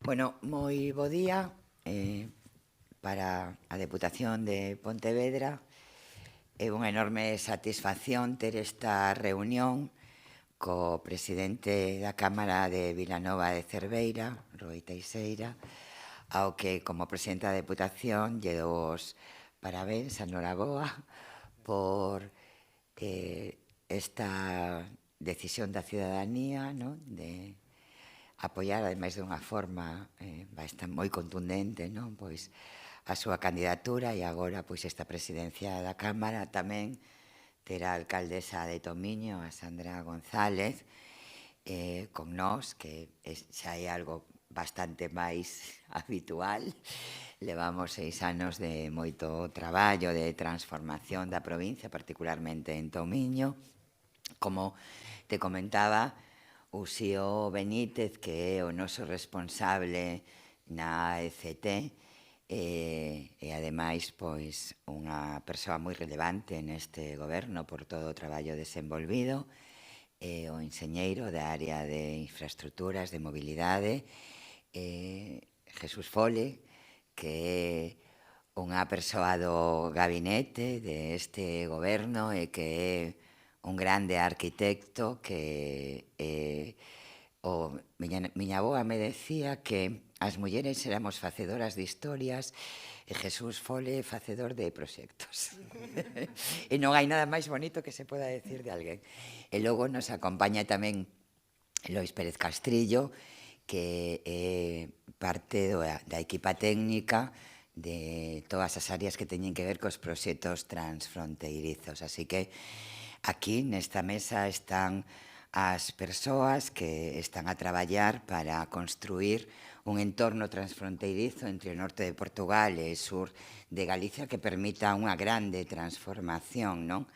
Bueno, moi bo día para a Deputación de Pontevedra. É unha enorme satisfacción ter esta reunión co presidente da Cámara de Vilanova de Cerveira, Rui Teixeira, ao que, como presidente da Deputación, lle dou os parabéns a Noraboa por esta decisión da cidadanía, non? De apoiar, ademais de unha forma bastante moi contundente, non? Pois a súa candidatura e agora pois esta presidencia da Cámara tamén terá a alcaldesa de Tomiño, a Sandra González, con nós, que xa é algo bastante máis habitual. Levamos 6 anos de moito traballo de transformación da provincia, particularmente en Tomiño. Como te comentaba, Uxío Benítez, que é o noso responsable na AECT, e ademais pois unha persoa moi relevante neste goberno por todo o traballo desenvolvido, o enxeñeiro da área de infraestructuras, de mobilidade, Jesús Fole, que é unha persoa do gabinete deste goberno e que é un grande arquitecto que miña avoa me decía que as mulleres éramos facedoras de historias e Jesús Fole facedor de proxectos. E non hai nada máis bonito que se poda decir de alguén. E logo nos acompaña tamén Lois Pérez Castrillo, que é parte da equipa técnica de todas as áreas que teñen que ver cos proxectos transfronteirizos. Así que aquí nesta mesa están as persoas que están a traballar para construir un entorno transfronteirizo entre o norte de Portugal e o sur de Galicia que permita unha grande transformación, non?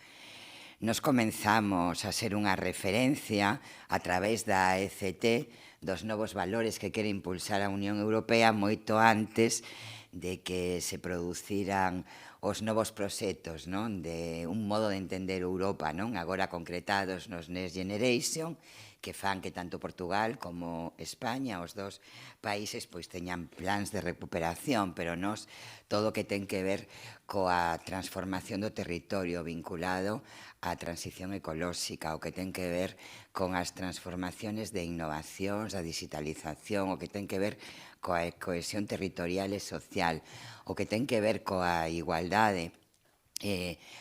Nos comenzamos a ser unha referencia a través da AECT dos novos valores que quere impulsar a Unión Europea moito antes de que se produciran os novos proxectos, non? De un modo de entender Europa, non? Agora concretados nos Next Generation, que fan que tanto Portugal como España, os dos países, pois teñan plans de recuperación, pero nos todo o que ten que ver coa transformación do territorio vinculado á transición ecolóxica, o que ten que ver con as transformaciones de innovacións, a digitalización, o que ten que ver coa cohesión territorial e social, o que ten que ver coa igualdade,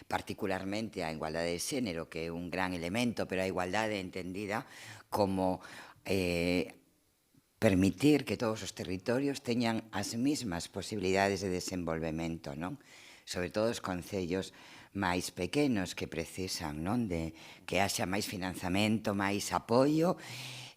particularmente a igualdade de xénero, que é un gran elemento, pero a igualdade entendida como permitir que todos os territorios teñan as mesmas posibilidades de desenvolvemento, non? Sobre todo os concellos máis pequenos que precisan, non? De que haxa máis financiamento, máis apoio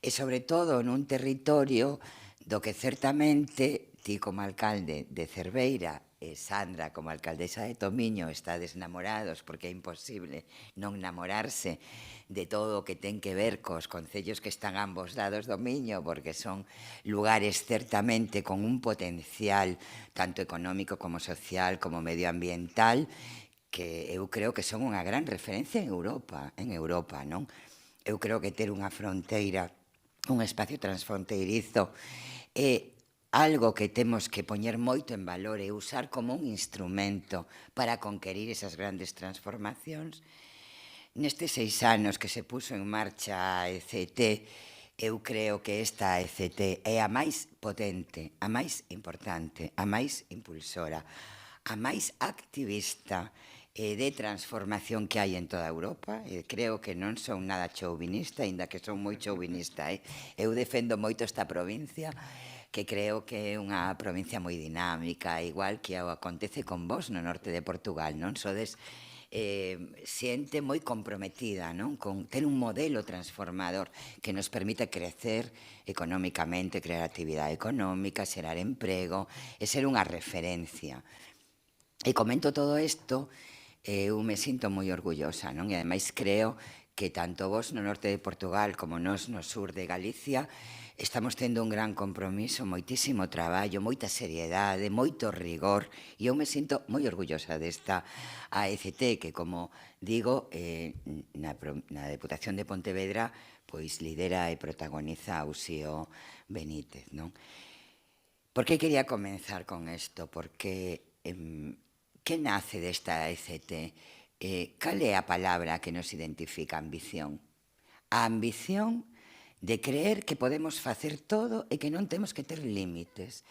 e, sobre todo, nun territorio do que certamente ti como alcalde de Cerveira e Sandra como alcaldesa de Tomiño estades namorados, porque é imposible non namorarse de todo o que ten que ver cos concellos que están a ambos lados do Miño, porque son lugares certamente con un potencial tanto económico como social como medioambiental que eu creo que son unha gran referencia en Europa, non? Eu creo que ter unha fronteira, un espacio transfronteirizo é algo que temos que poñer moito en valor e usar como un instrumento para conquerir esas grandes transformacións. Nestes 6 anos que se puso en marcha a ECT, eu creo que esta ECT é a máis potente, a máis importante, a máis impulsora, a máis activista de transformación que hai en toda Europa. Creo que non son nada chauvinista, aínda que son moi chauvinista. Eu defendo moito esta provincia, que creo que é unha provincia moi dinámica, igual que acontece con vos no norte de Portugal, non? Sodes xente moi comprometida, non? Con ter un modelo transformador que nos permite crecer económicamente, crear actividade económica, xerar emprego e ser unha referencia. E comento todo isto, eu me sinto moi orgullosa, non? E ademais creo que tanto vos no norte de Portugal como nos no sur de Galicia estamos tendo un gran compromiso, moitísimo traballo, moita seriedade, moito rigor, e eu me sinto moi orgullosa desta AECT que, como digo, na Deputación de Pontevedra pois lidera e protagoniza Uxío Benítez, non? Por que quería comenzar con isto? Porque que nace desta ECT? Cal é a palabra que nos identifica a ambición? A ambición de creer que podemos facer todo e que non temos que ter límites.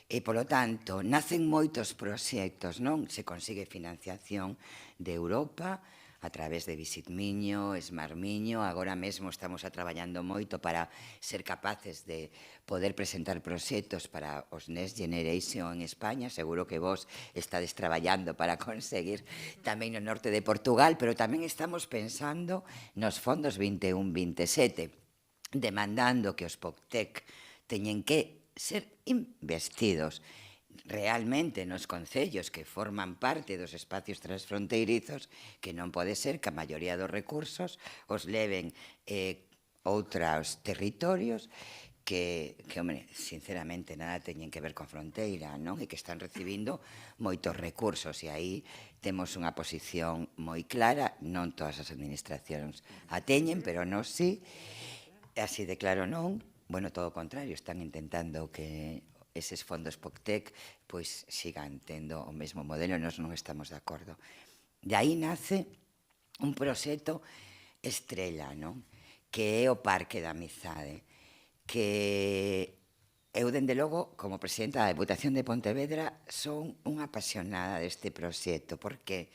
E, polo tanto, nacen moitos proxectos, non? Se consigue financiación de Europa a través de Visit Miño, Smart Miño. Agora mesmo estamos traballando moito para ser capaces de poder presentar proxectos para os Next Generation en España. Seguro que vos estades traballando para conseguir tamén no norte de Portugal, pero tamén estamos pensando nos fondos 21-27, demandando que os POCTEC teñen que ser investidos realmente nos concellos que forman parte dos espacios transfronteirizos, que non pode ser que a maioría dos recursos os leven outros territorios que, hombre, sinceramente nada teñen que ver con fronteira, non? E que están recibindo moitos recursos, e aí temos unha posición moi clara, non todas as administracións a teñen, pero nós sí, así de claro non. Bueno, todo o contrario, están intentando que eses fondos POCTEC pois sigan tendo o mesmo modelo, nós non estamos de acordo. De aí nace un proxecto estrela, non? Que é o Parque da Amizade, que eu, dende logo, como presidenta da Deputación de Pontevedra, son unha apasionada deste proxecto. Por que?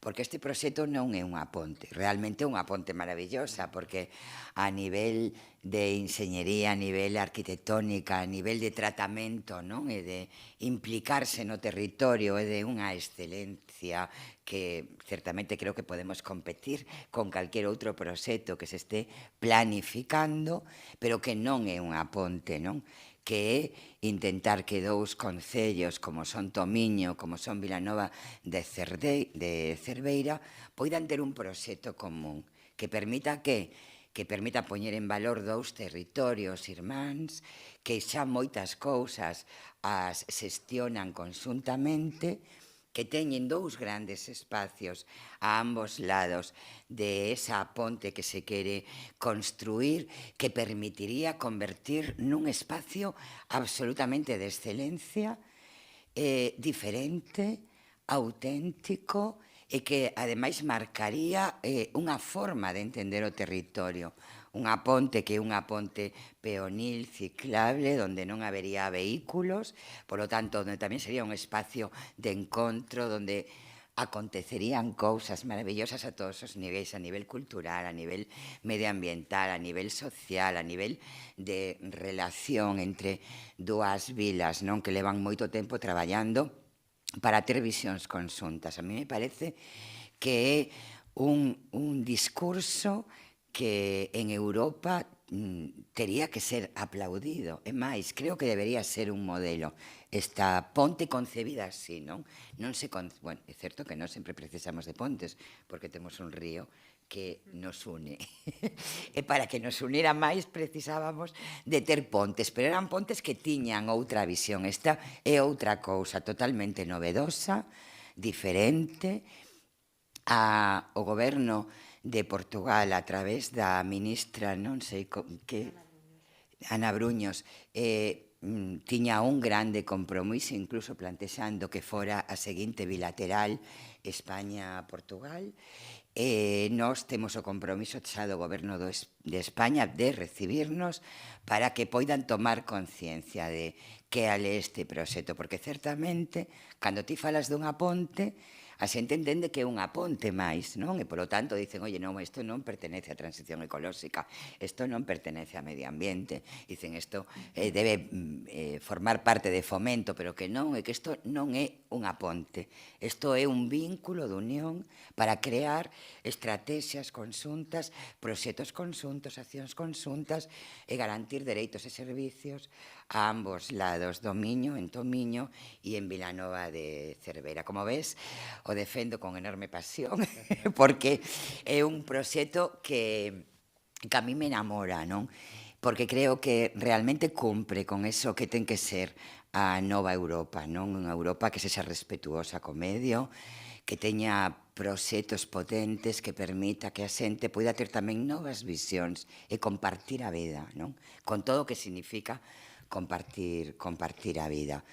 Porque este proxecto non é unha ponte, realmente é unha ponte maravillosa, porque a nivel de enxeñería, a nivel arquitectónica, a nivel de tratamento, non? E de implicarse no territorio, é de unha excelencia que certamente creo que podemos competir con calquer outro proxecto que se este planificando, pero que non é unha ponte, non? Que é intentar que dous concellos como son Tomiño, como son Vilanova de Cerveira, poidan ter un proxecto común que permita que permita poñer en valor dous territorios irmáns que xa moitas cousas as xestionan conxuntamente, que teñen dous grandes espacios a ambos lados de esa ponte que se quere construir, que permitiría convertir nun espacio absolutamente de excelencia, diferente, auténtico, e que, ademais, marcaría unha forma de entender o territorio. Unha ponte que é unha ponte peonil, ciclable, onde non habería vehículos, polo tanto, onde tamén sería un espacio de encontro, onde acontecerían cousas maravillosas a todos os niveis, a nivel cultural, a nivel medioambiental, a nivel social, a nivel de relación entre dúas vilas, non, que levan moito tempo traballando para ter visións conxuntas. A mí me parece que é un discurso que en Europa tería que ser aplaudido. É máis, creo que debería ser un modelo. Esta ponte concebida así, non? Bueno, é certo que non sempre precisamos de pontes, porque temos un río que nos une. E para que nos unira máis precisábamos de ter pontes, pero eran pontes que tiñan outra visión. Esta é outra cousa totalmente novedosa, diferente. O goberno de Portugal, a través da ministra, non sei que, Ana Bruños, tiña un grande compromiso, incluso plantexando que fora a seguinte bilateral España-Portugal. Nós temos o compromiso xa do goberno de España de recibirnos para que poidan tomar conciencia de que é este proxecto, porque certamente, cando ti falas dunha ponte, a xente entende que é unha ponte máis, non? E, polo tanto, dicen, oye, non, isto non pertenece á transición ecolóxica, isto non pertenece ao medio ambiente, dicen, isto debe formar parte de fomento, pero que non, é que isto non é unha ponte, isto é un vínculo de unión para crear estrategias conxuntas, proxectos conxuntos, accións conxuntas e garantir dereitos e servicios a ambos lados do Miño, en Tomiño e en Vilanova de Cerveira. Como ves, o defendo con enorme pasión, porque é un proxecto que a mí me enamora, non? Porque creo que realmente cumpre con eso que ten que ser a nova Europa, non? Unha Europa que sexa respetuosa co medio, que teña proxectos potentes que permita que a xente poida ter tamén novas visións e compartir a vida, non? Con todo o que significa compartir a vida.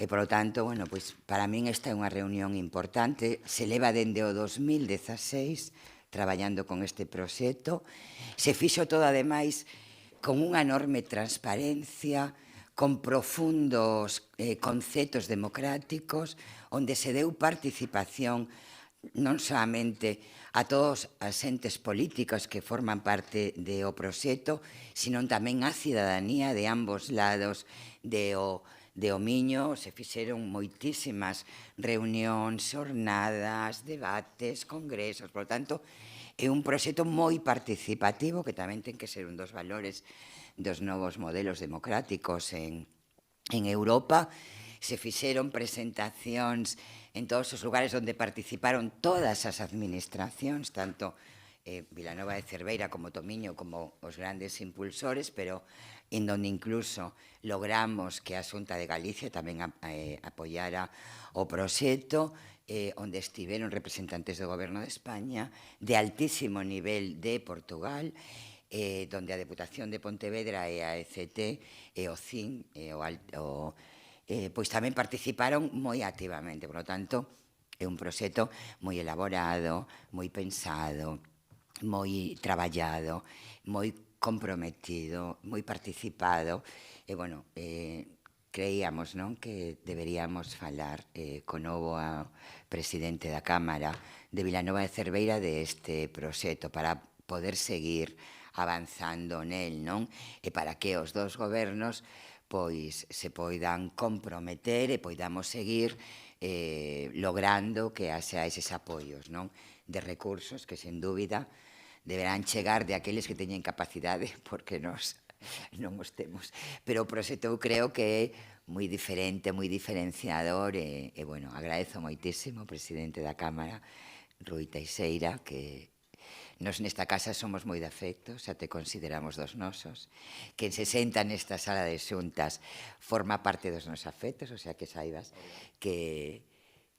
E, polo tanto, bueno, pois, para min esta é unha reunión importante. Se leva dende o 2016 traballando con este proxecto. Se fixo todo, ademais, con unha enorme transparencia, con profundos conceptos democráticos, onde se deu participación non solamente a todos as entes políticos que forman parte do proxecto, sino tamén a cidadanía de ambos lados de Miño. Se fixeron moitísimas reunións, xornadas, debates, congresos. Por tanto, é un proxecto moi participativo, que tamén ten que ser un dos valores dos novos modelos democráticos en Europa. Se fixeron presentacións en todos os lugares onde participaron todas as administracións, tanto Vilanova de Cerveira como Tomiño como os grandes impulsores, pero en donde incluso logramos que a Xunta de Galicia tamén apoiara o proxecto, onde estiveron representantes do Goberno de España, de altísimo nivel de Portugal, donde a Deputación de Pontevedra e a ECT e o CIN pois tamén participaron moi activamente. Por lo tanto, é un proxecto moi elaborado, moi pensado, moi traballado, moi comprometido, moi participado. E, bueno, creíamos, non, que deberíamos falar co novo presidente da Cámara de Vilanova de Cerveira deste proxecto para poder seguir avanzando nel, non? E para que os dos gobernos pois se poidan comprometer e poidamos seguir logrando que haxa eses apoios, non, de recursos que, sen dúbida, deberán chegar de aqueles que teñen capacidade, porque nós non os temos. Pero o proxecto eu creo que é moi diferente, moi diferenciador e, bueno, agradezo moitísimo ao presidente da Cámara, Rui Teixeira, que nos nesta casa somos moi de afecto, xa te consideramos dos nosos. Quen se senta nesta sala de xuntas forma parte dos nosos afectos, o sea que saibas que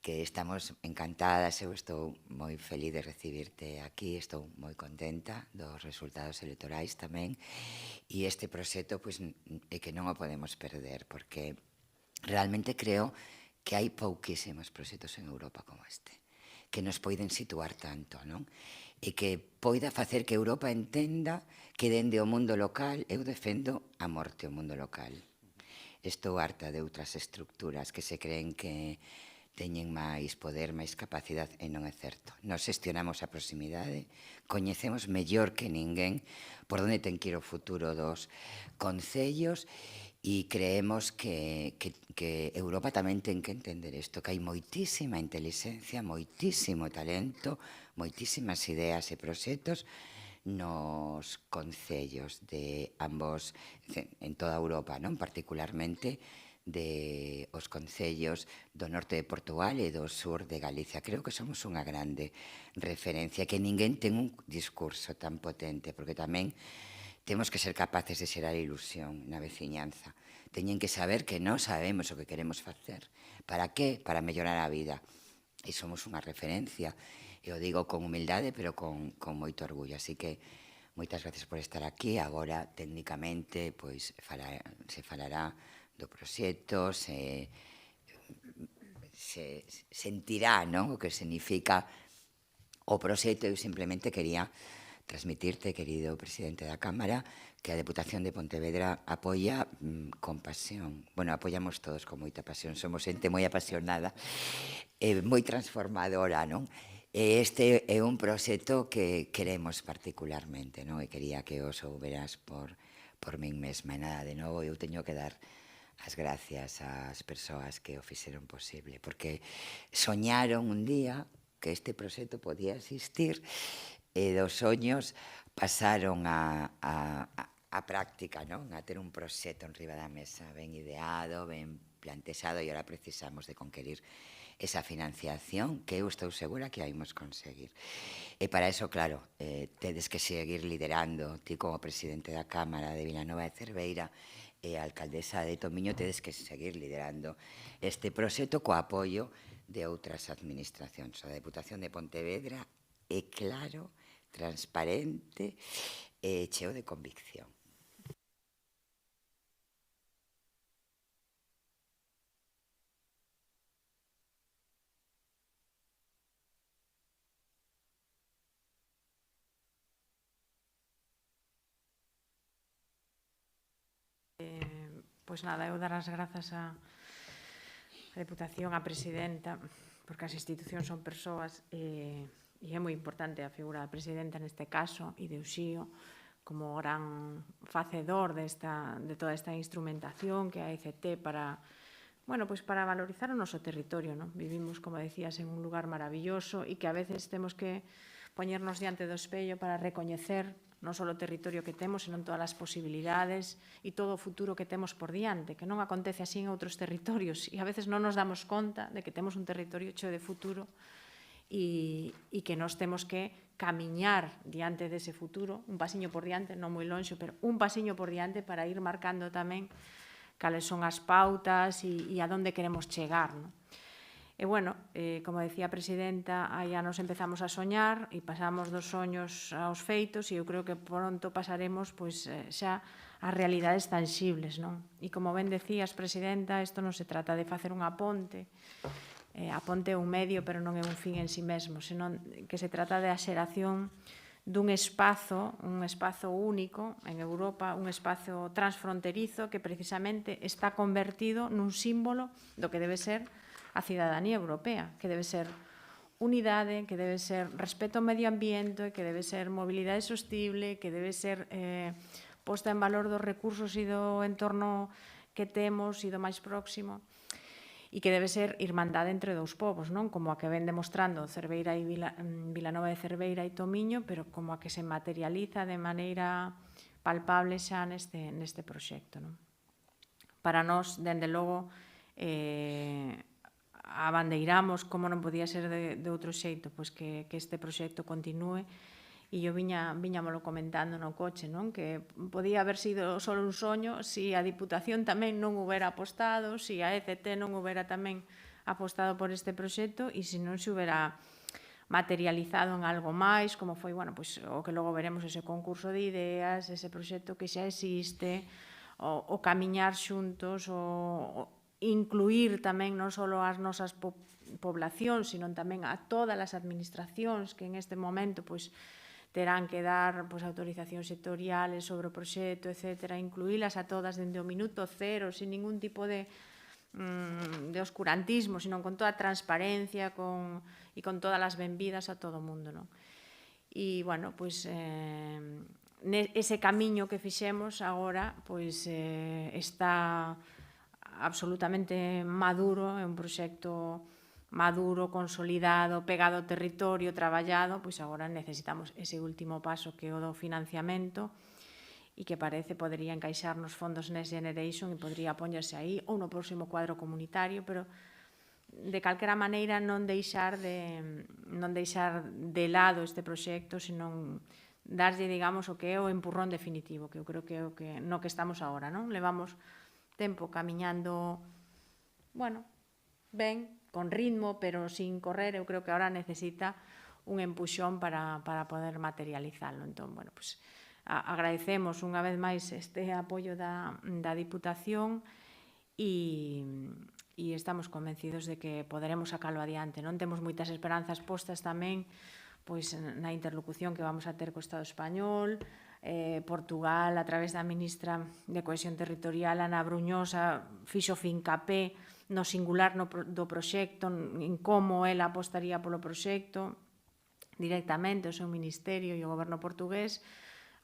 estamos encantadas. Eu estou moi feliz de recibirte aquí, estou moi contenta dos resultados electorais tamén. E este proxecto é que non o podemos perder, porque realmente creo que hai pouquísimos proxectos en Europa como este, que nos poiden situar tanto, non? E que poida facer que Europa entenda que dende o mundo local eu defendo a morte ao mundo local. Estou harta de outras estructuras que se creen que teñen máis poder, máis capacidade, e non é certo. Nos gestionamos a proximidade, coñecemos mellor que ninguén por onde ten que ir o futuro dos concellos, e creemos que Europa tamén ten que entender isto, que hai moitísima inteligencia, moitísimo talento, moitísimas ideas e proxectos nos concellos de ambos, en toda Europa, non? Particularmente de os concellos do norte de Portugal e do sur de Galicia. Creo que somos unha grande referencia, que ninguén ten un discurso tan potente, porque tamén temos que ser capaces de xerar ilusión na veciñanza. Teñen que saber que non sabemos o que queremos facer. Para que? Para mellorar a vida. E somos unha referencia. E o digo con humildade, pero con moito orgullo. Así que moitas gracias por estar aquí. Agora, técnicamente, pois se falará do proxecto, se sentirá, non, o que significa o proxecto. Eu simplemente quería transmitirte, querido presidente da Cámara, que a Deputación de Pontevedra apoia con pasión. Bueno, apoiamos todos con moita pasión, somos xente moi apasionada e moi transformadora, non? E este é un proxecto que queremos particularmente, non? E quería que os souberas por min mesma. E nada, de novo, eu teño que dar as gracias ás persoas que o fixeron posible, porque soñaron un día que este proxecto podía existir, e dos soños pasaron a práctica, non? A ter un proxecto en riba da mesa ben ideado, ben plantexado, e agora precisamos de conquerir esa financiación que eu estou segura que a imos conseguir. E para eso, claro, tedes que seguir liderando, ti como presidente da Cámara de Vilanova de Cerveira e a alcaldesa de Tomiño, tedes que seguir liderando este proxecto co apoio de outras administracións. A Deputación de Pontevedra é claro, transparente e cheo de convicción. Pois nada, eu dar as grazas á Deputación, á Presidenta, porque as institucións son persoas e é moi importante a figura da Presidenta neste caso e de Uxío como gran facedor de toda esta instrumentación que a ECT para valorizar o noso territorio. Vivimos, como decías, en un lugar maravilloso e que a veces temos que poñernos diante do espello para recoñecer non só o territorio que temos, senón todas as posibilidades e todo o futuro que temos por diante, que non acontece así en outros territorios e a veces non nos damos conta de que temos un territorio cheo de futuro e que nos temos que camiñar diante dese futuro, un pasiño por diante, non moi lonxe, pero un pasiño por diante para ir marcando tamén cales son as pautas e a donde queremos chegar. E, como decía a Presidenta, hai anos empezamos a soñar e pasamos dos soños aos feitos e eu creo que pronto pasaremos xa ás realidades tangibles. E como ben decías, Presidenta, isto non se trata de facer unha ponte, a ponte é un medio pero non é un fin en si mesmo, senón que se trata da xeración dun espazo único en Europa, un espazo transfronterizo que precisamente está convertido nun símbolo do que debe ser a cidadanía europea, que debe ser unidade, que debe ser respeto ao medio ambiente, que debe ser mobilidade sostible, que debe ser posta en valor dos recursos e do entorno que temos e do máis próximo, e que debe ser irmandade entre dous povos, como a que ven demostrando Cerveira e Vilanova de Cerveira e Tomiño, pero como a que se materializa de maneira palpable xa neste proxecto. Para nós, dende logo, abandeiramos, como non podía ser de outro xeito, que este proxecto continúe. E eu viñamolo comentando no coche, que podía haber sido só un soño se a Diputación tamén non houbera apostado, se a ECT non houbera tamén apostado por este proxecto e se non se houbera materializado en algo máis, como foi o que logo veremos, ese concurso de ideas, ese proxecto que xa existe, o camiñar xuntos, o incluir tamén non só as nosas poblacións, sino tamén a todas as administracións que en este momento terán que dar autorizacións sectoriales sobre o proxecto, etc., incluílas a todas dende o minuto cero, sin ningún tipo de oscurantismo, sino con toda a transparencia e con todas as benvidas a todo o mundo. E, ese camiño que fixemos agora está absolutamente maduro, é un proxecto maduro, consolidado, pegado ao territorio, traballado, agora necesitamos ese último paso que é o do financiamento e que parece podería encaixar nos fondos Next Generation e podría poñerse aí ou no próximo cuadro comunitario, pero de calquera maneira non deixar de lado este proxecto, senón darlle, digamos, o que é o empurrón definitivo, que eu creo que é no que estamos agora. Levamos tempo camiñando, ben, con ritmo, pero sin correr. Eu creo que agora necesita un empuxón para poder materializarlo. Entón, agradecemos unha vez máis este apoio da Diputación e estamos convencidos de que poderemos sacarlo adiante. Non temos moitas esperanzas postas tamén na interlocución que vamos a ter co Estado español. Portugal, a través da ministra de Cohesión Territorial, Ana Bruñosa, fixo fincapé no singular do proxecto, en como ela apostaría polo proxecto directamente, o seu ministerio e o goberno portugués.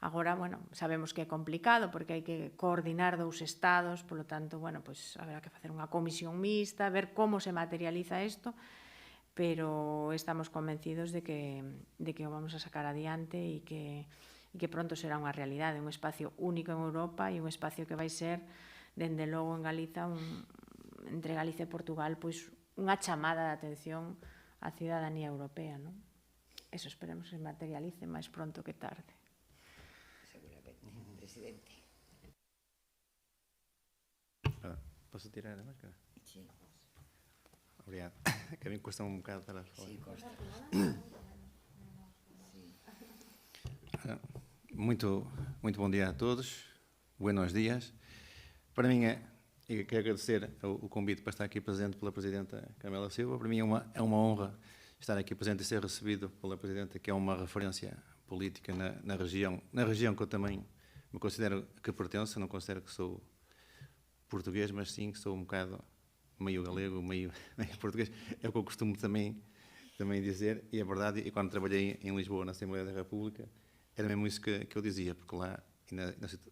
Agora, sabemos que é complicado porque hai que coordinar dous estados, polo tanto, haberá que facer unha comisión mixta, ver como se materializa isto, pero estamos convencidos de que o vamos a sacar adiante e que pronto será unha realidade, un espacio único en Europa e un espacio que vai ser, dende logo en Galiza, entre Galicia e Portugal, unha chamada de atención á cidadanía europea. Eso esperemos que se materialice máis pronto que tarde. Seguramente. Presidente. Posso tirar a máscara? Sí. Obrigado. Que a mí cuesta un bocado para falar. Sí, costa. Muito bom dia a todos. Buenos dias. Para mim e quero agradecer o convite para estar aqui presente pela Presidenta Carmela Silva. Para mim é uma honra estar aqui presente e ser recebido pela Presidenta, que é uma referência política na região que eu também me considero que pertenço, não considero que sou português, mas sim que sou um bocado meio galego, meio português. É o que eu costumo também dizer, e é verdade, e quando trabalhei em Lisboa, na Assembleia da República, era mesmo isso que eu dizia, porque lá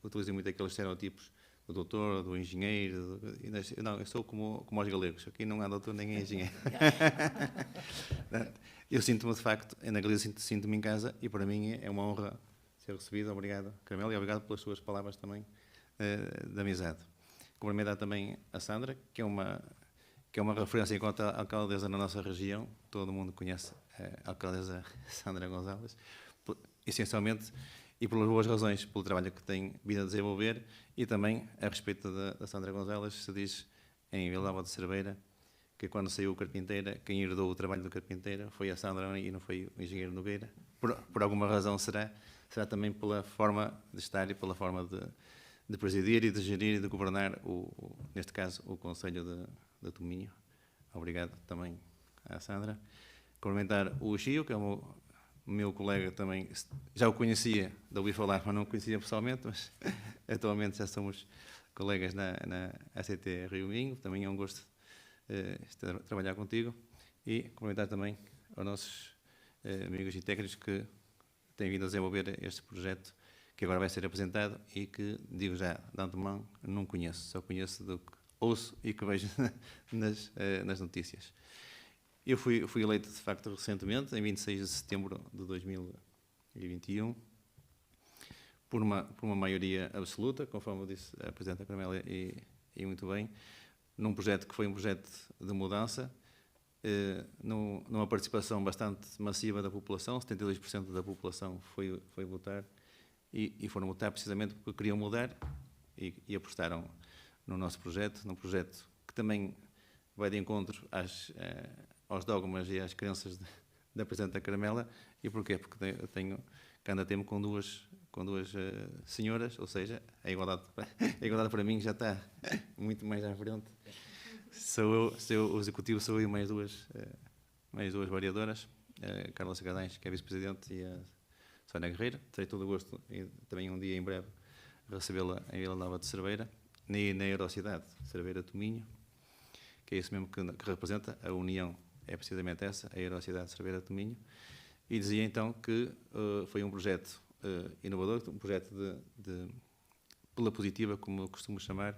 utilizei muito aqueles estereotipos do doutor, do engenheiro, não, eu sou como os galegos, aqui não há doutor nem é engenheiro. Eu sinto-me, de facto, na Galiza sinto-me em casa, e para mim é uma honra ser recebido. Obrigado, Carmela, e obrigado pelas suas palavras também de amizade. Cumprimentar também a Sandra, que é uma referência enquanto alcaldesa na nossa região. Todo mundo conhece a alcaldesa Sandra Gonzalez, essencialmente, e pelas boas razões, pelo trabalho que tem vindo a desenvolver, e também a respeito da Sandra Gonzalez, se diz em Vila Nova de Cerveira, que quando saiu o Carpinteira, quem herdou o trabalho do Carpinteira foi a Sandra e não foi o engenheiro Nogueira. Por alguma razão será também pela forma de estar e pela forma de presidir e de gerir e de governar, neste caso, o Conselho de Tominho. Obrigado também à Sandra. Cumprimentar o Chio, que é o meu colega também. Já o conhecia, de ouvir falar, mas não o conhecia pessoalmente, mas atualmente já somos colegas na ACT Rio Minho. Também é um gosto trabalhar contigo. E cumprimentar também aos nossos amigos e técnicos que têm vindo a desenvolver este projeto que agora vai ser apresentado e que, digo já, de antemão, não conheço. Só conheço do que ouço e que vejo nas notícias. Eu fui eleito, de facto, recentemente, em 26 de setembro de 2021, por uma maioria absoluta, conforme disse a Presidenta Carmela, e muito bem, num projeto que foi um projeto de mudança, numa participação bastante massiva da população. 72% da população foi votar, e foram votar precisamente porque queriam mudar e apostaram no nosso projeto, num projeto que também vai de encontro aos dogmas e às crenças da Presidenta Carmela. E porquê? Porque eu tenho candidato-me com duas senhoras, ou seja, a igualdade para mim já está muito mais à frente. Sou o executivo, sou eu e mais duas vereadoras, a Carla Sagadães, que é vice-presidente, e a Sónia Guerreiro. Terei todo o gosto, e também um dia em breve, recebê-la em Vila Nova de Cerveira, na Eurocidade, Cerveira Tominho, que é isso mesmo que representa a união, é precisamente essa, a Eurocidade Cerveira Tominho. E dizia então que foi um projeto inovador, um projeto pela positiva, como eu costumo chamar,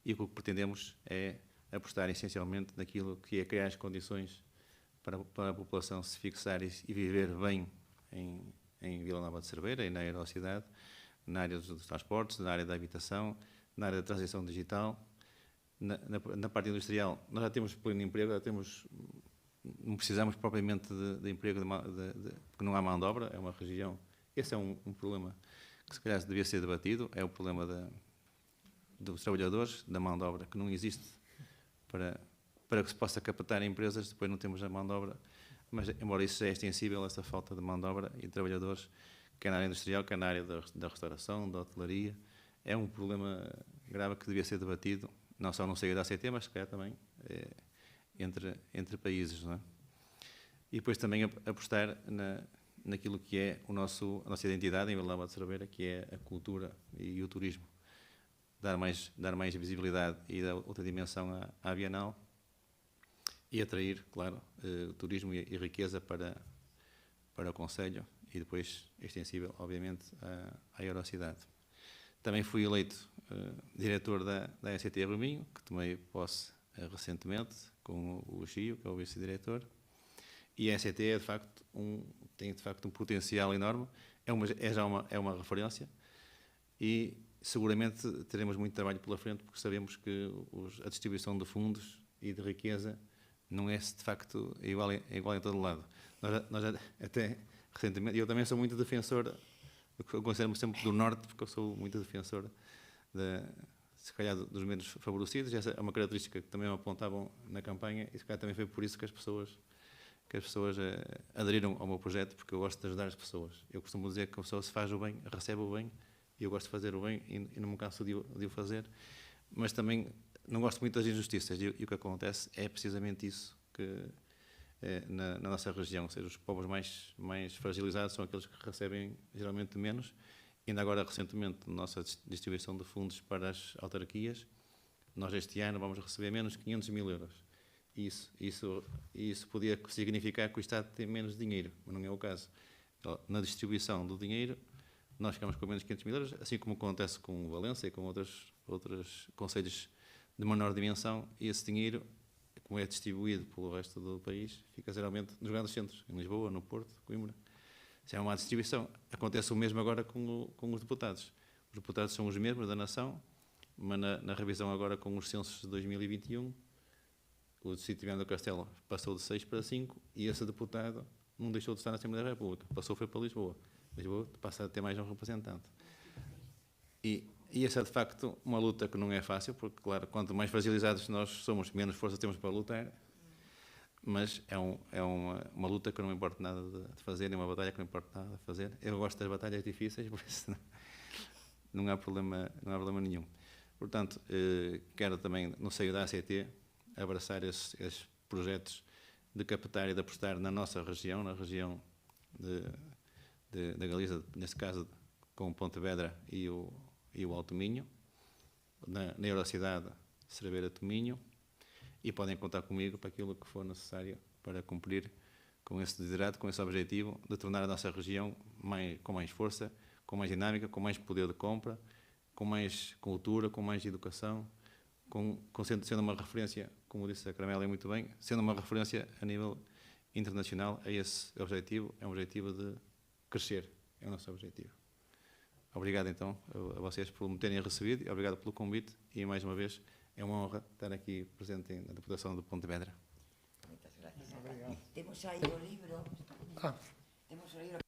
e o que pretendemos é apostar essencialmente naquilo que é criar as condições para a população se fixar e viver bem em Vila Nova de Cerveira e na Eurocidade, na área dos transportes, na área da habitação, na área da transição digital, na parte industrial. Nós já temos pleno emprego, não precisamos propriamente de emprego, porque não há mão de obra, é uma região. Esse é um problema que se calhar devia ser debatido, é o problema dos trabalhadores, da mão de obra, que não existe para que se possa captar empresas. Depois não temos a mão de obra, mas embora isso seja extensível, essa falta de mão de obra e de trabalhadores, quer na área industrial, quer na área da restauração, da hotelaria, é um problema grave que devia ser debatido, não só no seio da ACT, mas se calhar também entre países, não é? E depois também apostar naquilo que é a nossa identidade em Vila Nova de Cerveira, que é a cultura e o turismo. Dar mais visibilidade e dar outra dimensão à Bienal e atrair, claro, turismo e riqueza para o Concelho e depois extensível, obviamente, à Eurocidade. Também fui eleito diretor da ACT Rio Minho, que tomei posse recentemente, com o Chio, que é o vice-diretor. E a ACT tem de facto um potencial enorme, é uma referência, e seguramente teremos muito trabalho pela frente, porque sabemos que a distribuição de fundos e de riqueza não é de facto igual em todo lado. Nós até recentemente, eu também sou muito defensor, eu considero-me sempre do Norte, porque eu sou muito defensor se calhar dos menos favorecidos. Essa é uma característica que também me apontavam na campanha, e se calhar também foi por isso que as pessoas aderiram ao meu projeto, porque eu gosto de ajudar as pessoas. Eu costumo dizer que a pessoa, se faz o bem, recebe o bem, e eu gosto de fazer o bem e não me canso de o fazer, mas também não gosto muito das injustiças, e o que acontece é precisamente isso que na nossa região, ou seja, os povos mais fragilizados são aqueles que recebem geralmente menos. Ainda agora, recentemente, na nossa distribuição de fundos para as autarquias, Nós este ano vamos receber menos 500 mil euros. Isso podia significar que o Estado tem menos dinheiro, mas não é o caso. Na distribuição do dinheiro, nós ficamos com menos 500 mil euros, assim como acontece com Valência e com outros concelhos de menor dimensão, e esse dinheiro, como é distribuído pelo resto do país, fica geralmente nos grandes centros, em Lisboa, no Porto, Coimbra. Se é uma distribuição. Acontece o mesmo agora com os deputados. Os deputados são os mesmos da nação, mas na revisão agora com os censos de 2021, o distrito de Viana do Castelo passou de 6 para 5 e esse deputado não deixou de estar na Assembleia da República, foi para Lisboa. Lisboa passa a ter mais um representante. E essa é, de facto, uma luta que não é fácil, porque, claro, quanto mais fragilizados nós somos, menos força temos para lutar, mas é uma luta que não me importa nada de fazer, é uma batalha que não me importa nada de fazer. Eu gosto das batalhas difíceis, por isso não há problema nenhum. Portanto, quero também, no seio da ACT, abraçar esses projetos de captar e de apostar na nossa região, na região da Galiza, neste caso com Pontevedra e o Alto Minho, na Eurocidade, Cerveira-do Minho, e podem contar comigo para aquilo que for necessário para cumprir com esse desiderato, com esse objetivo de tornar a nossa região com mais força, com mais dinâmica, com mais poder de compra, com mais cultura, com mais educação, sendo uma referência, como disse a Carmela muito bem, sendo uma referência a nível internacional a esse objetivo, é um objetivo de crescer, é o nosso objetivo. Obrigado então a vocês por me terem recebido e obrigado pelo convite e mais uma vez é uma honra estar aqui presente na Deputação de Pontevedra. Muchas gracias. Temos aí o libro. Temos o libro.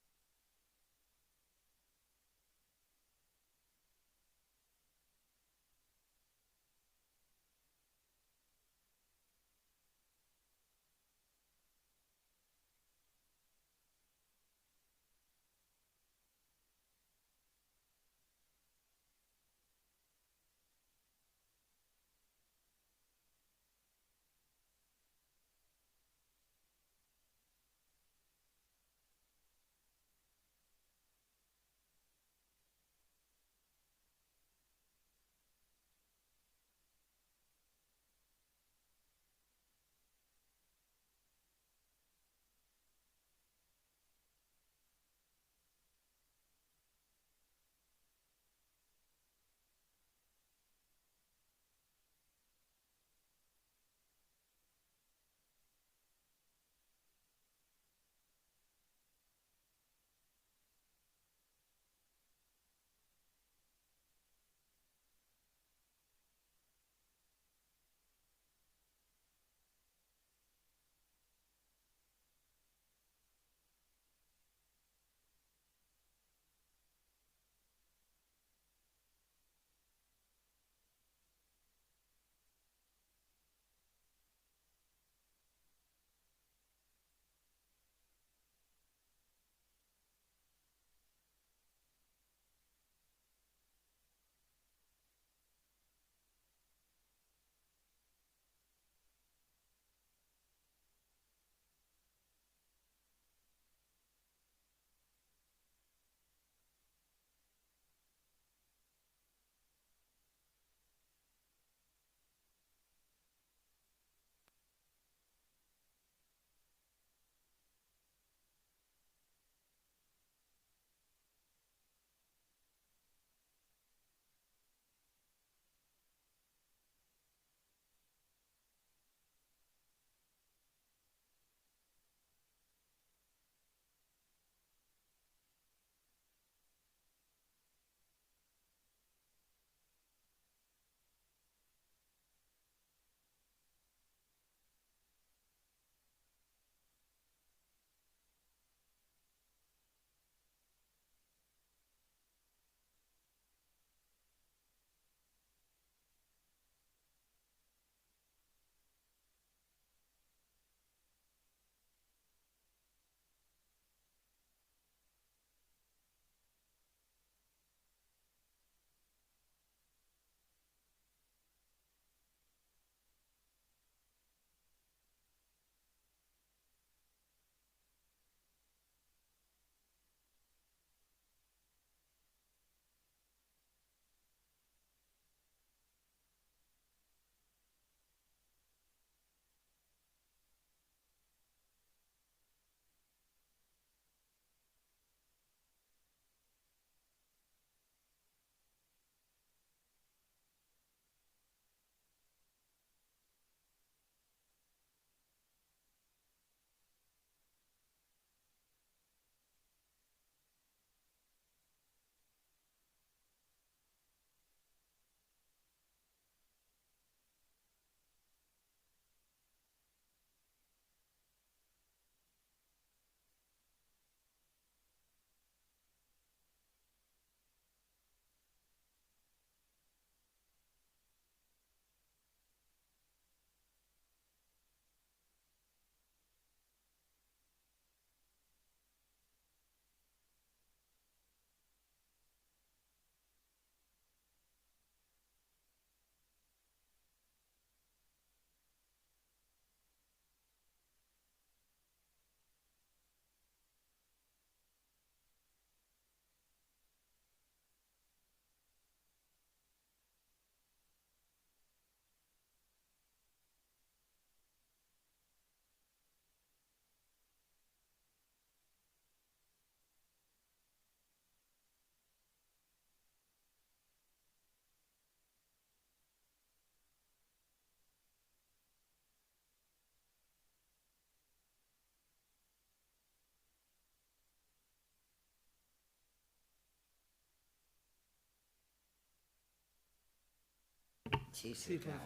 Sí, claro.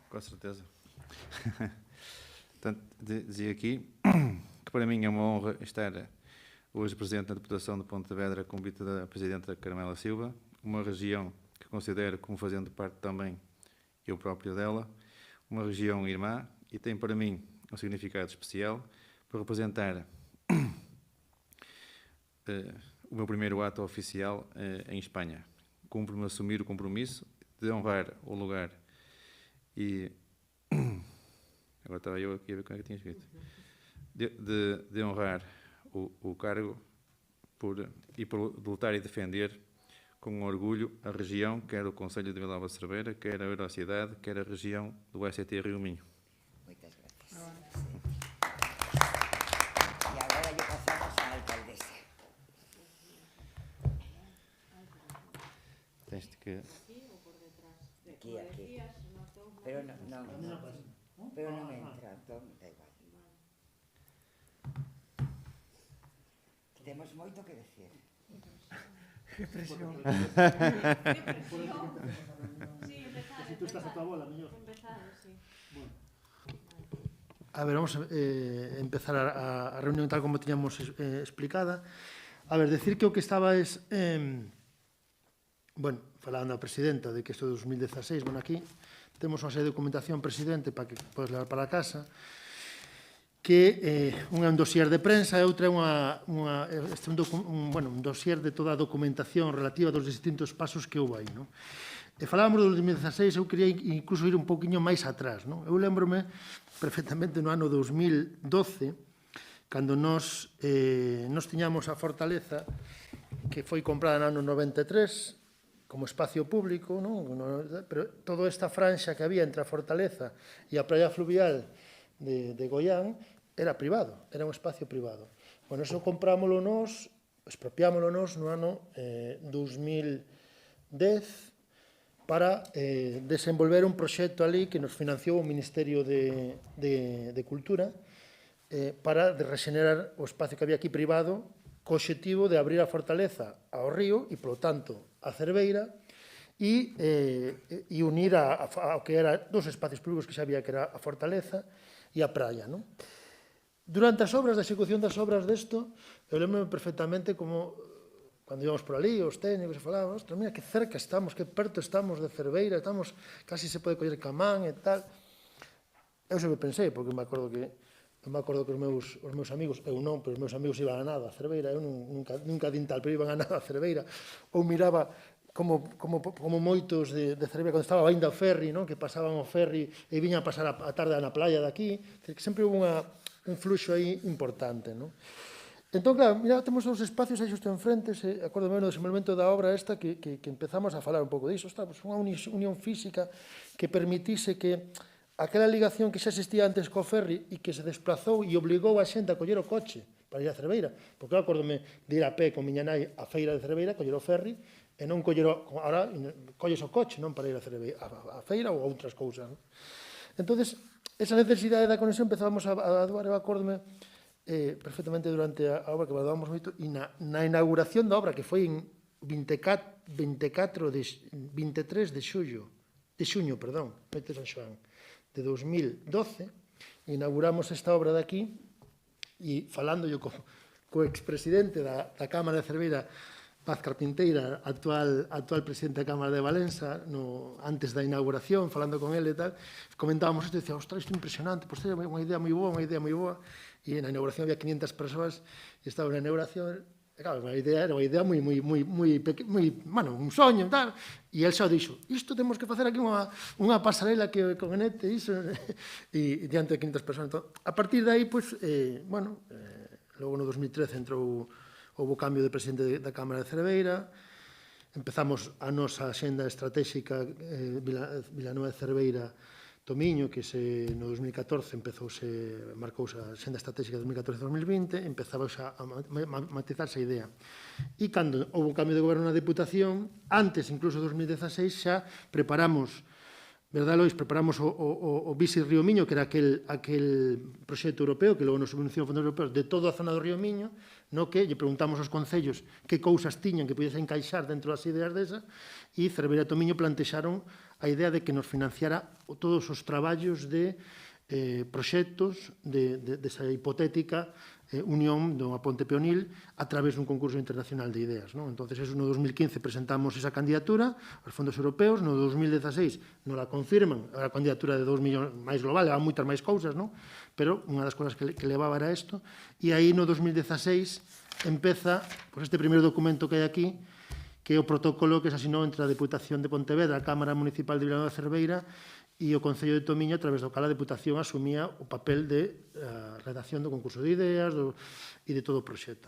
Com certeza. Portanto, dizia aqui que para mim é uma honra estar hoje presente na Deputação de Pontevedra, a convite da Presidenta Carmela Silva, uma região que considero como fazendo parte também eu próprio dela, uma região irmã, e tem para mim um significado especial para representar o meu primeiro ato oficial em Espanha. Cumpro-me assumir o compromisso de honrar o lugar e... Agora estava eu aqui a ver como é que tinha escrito. De honrar o cargo por lutar e defender com orgulho a região, quer o Concello de Vila Nova de Cerveira, quer a Eurocidade, quer a região do ST Rio Minho. Muchas gracias. Y ahora ya pasamos a la alcaldesa. Tens que... Aquí. Pero no entra, entón, da igual. Temos moito que decir. Que presión. Si tú estás a tu bola, mellor. A ver, vamos a empezar a reunión tal como tiñamos explicada. A ver, decir que o que estaba es... bueno, falando a presidenta de que isto de 2016, bueno, aquí temos unha serie de documentación, presidente, para que podes levar para a casa, que unha é un dossier de prensa e outra é un dossier de toda a documentación relativa dos distintos pasos que houve aí, non? E falábamos do 2016, eu quería incluso ir un pouquiño máis atrás, non? Eu lembrome perfectamente no ano 2012, cando nos tiñamos a Fortaleza, que foi comprada no ano 93, como espacio público, non? Pero toda esta franxa que había entre a Fortaleza e a praia fluvial de Goián era privado, era un espacio privado. Bueno, eso comprámoslo nós, expropiámoslo nós no ano 2010 para desenvolver un proxecto ali que nos financiou o Ministerio de Cultura para rexenerar o espacio que había aquí privado co obxectivo de abrir a Fortaleza ao río e, polo tanto, a Cerveira e unir ao que era dos espacios públicos que xa había, que era a Fortaleza e a praia, non? Durante as obras, da execución das obras desto, eu lembro perfectamente como, cando íbamos por ali, os técnicos, e falábamos, ostras, mira que cerca estamos, que perto estamos de Cerveira, estamos, casi se pode coller Camán e tal. Eu sempre pensei, porque me acordo que os meus amigos, eu non, pero os meus amigos iban a nada a Cerveira, eu nunca din tal, pero iban a nada a Cerveira, ou miraba como moitos de Cerveira, cando estaba ainda o ferry, non? Que pasaban o ferry e viñan a pasar a tarde na playa daqui, que sempre houve un fluxo aí importante, non? Entón, claro, mira, temos os espacios aí xusto enfrente, acordome no desenvolvemento da obra esta que empezamos a falar un pouco disso, ostras, pues unha unión física que permitise que aquela ligación que xa existía antes co ferry e que se desplazou e obligou a xente a coller o coche para ir a Cerveira, porque eu acordome de ir a pé con miña nai a feira de Cerveira, coller o ferry, e non coller ahora colles o coche, non para ir a Cerveira, a feira ou a outras cousas, non? Entonces, esa necesidade da conexión empezamos a doar, eu acordome perfectamente durante a obra, que valoramos moito, e na inauguración da obra, que foi en 23 de xuño, noite de San Xoán, de 2012, inauguramos esta obra de aquí, e falando yo co expresidente da Cámara de Cerveira, Paz Carpinteira, actual presidente da Cámara de Valença, antes da inauguración, falando con ele e tal, comentábamos isto e dicía, ostras, isto é impresionante, pois é unha idea moi boa, e na inauguración había 500 persoas, e estaba na inauguración, e claro, era unha idea moi, bueno, un soño e tal, e el xa dixo, isto temos que facer aquí unha pasarela que conecte iso, e diante de 500 persoas. Entón, a partir de aí, pois, bueno, logo no 2013 houve o cambio de presidente da Cámara de Cerveira, empezamos a nosa axenda estratégica Vilanova de Cerveira Tomiño, que no 2014 marcouse a axenda estratégica 2014-2020, empezaba xa a matizarse a idea. E cando houve un cambio de goberno na Deputación, antes incluso de 2016, xa preparamos verdad, Lois, preparamos o Visit Río Miño, que era aquel proxecto europeo que logo nos subvencionou fondos europeos de toda a zona do Río Miño, no que lle preguntamos aos concellos que cousas tiñan que pudese encaixar dentro das ideas desas, e Cerveira e Tomiño plantexaron a idea de que nos financiara todos os traballos de proxectos desa hipotética unión dunha ponte peonil a través dun concurso internacional de ideas. Entón, eso no 2015 presentamos esa candidatura aos fondos europeos, no 2016 nos la confirman, a candidatura de 2 millóns máis global, leva moitas máis cousas, pero unha das cousas que levaba era isto, e aí no 2016 empeza este primeiro documento que hai aquí, que é o protocolo que se asinou entre a Deputación de Pontevedra, a Cámara Municipal de Vilanova de Cerveira e o Concello de Tomiño, a través do cal a Deputación asumía o papel de redacción do concurso de ideas e de todo o proxecto.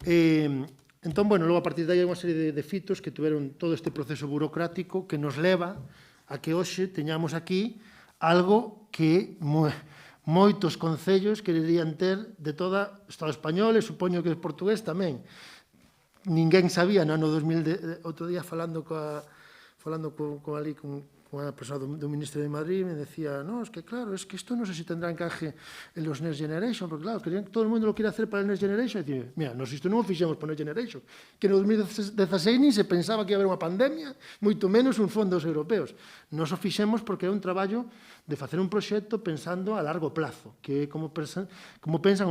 Entón, logo a partir de aí hai unha serie de fitos que tuveron todo este proceso burocrático que nos leva a que hoxe teñamos aquí algo que moitos concellos quererían ter de todo o Estado español e supoño que o portugués tamén. Ninguén sabía, no ano 2000, outro día falando con unha persoa do Ministerio de Madrid, me decía, no, es que claro, es que esto no sé si tendrá encaje en los Next Generation, porque claro, todo el mundo lo quiere hacer para el Next Generation, e dicir, mira, nos isto non o fixemos para o Next Generation, que no 2016 ni se pensaba que ia haber unha pandemia, moito menos un fondos europeos. Nos o fixemos porque é un traballo de facer un proxecto pensando a largo plazo, que é como pensan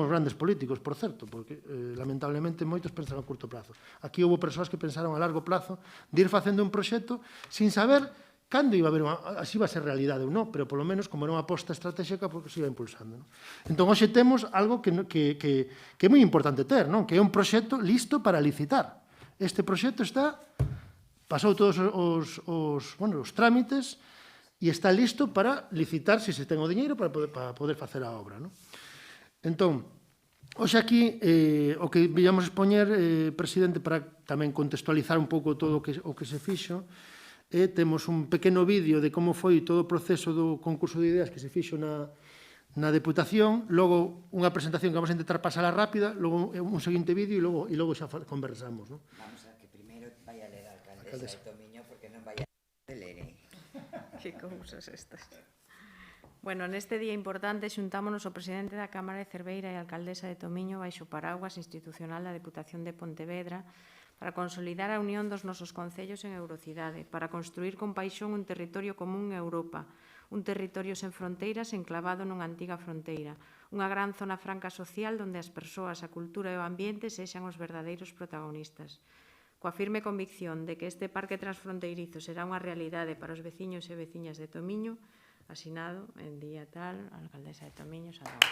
os grandes políticos, por certo, porque lamentablemente moitos pensan a curto plazo. Aquí houve persoas que pensaron a largo plazo de ir facendo un proxecto sin saber cando iba a haber así iba a ser realidade ou non, pero polo menos como era unha aposta estratégica porque se iba impulsando. Entón, hoxe temos algo que é moi importante ter, que é un proxecto listo para licitar. Este proxecto pasou todos os trámites e está listo para licitar se se ten o diñeiro para poder facer a obra. Entón, hoxe aquí o que viñamos expoñer, presidente, para tamén contextualizar un pouco todo o que se fixo, temos un pequeno vídeo de como foi todo o proceso do concurso de ideas que se fixo na Deputación, logo unha presentación que vamos a intentar pasarla rápida, logo un seguinte vídeo e logo xa conversamos. Vamos a que primeiro vai a ler a alcaldesa de Tomiño porque non vai a ler. Que cousas estas. Bueno, neste día importante xuntámonos o presidente da Cámara de Cerveira e a alcaldesa de Tomiño baixo o paraguas institucional da Deputación de Pontevedra para consolidar a unión dos nosos concellos en Eurocidade, para construir con paixón un territorio común en Europa, un territorio sen fronteiras enclavado nunha antiga fronteira, unha gran zona franca social onde as persoas, a cultura e o ambiente sexan os verdadeiros protagonistas. Coa firme convicción de que este parque transfronteirizo será unha realidade para os veciños e veciñas de Tomiño, asinado en día tal, a alcaldesa de Tomiño, Salvador.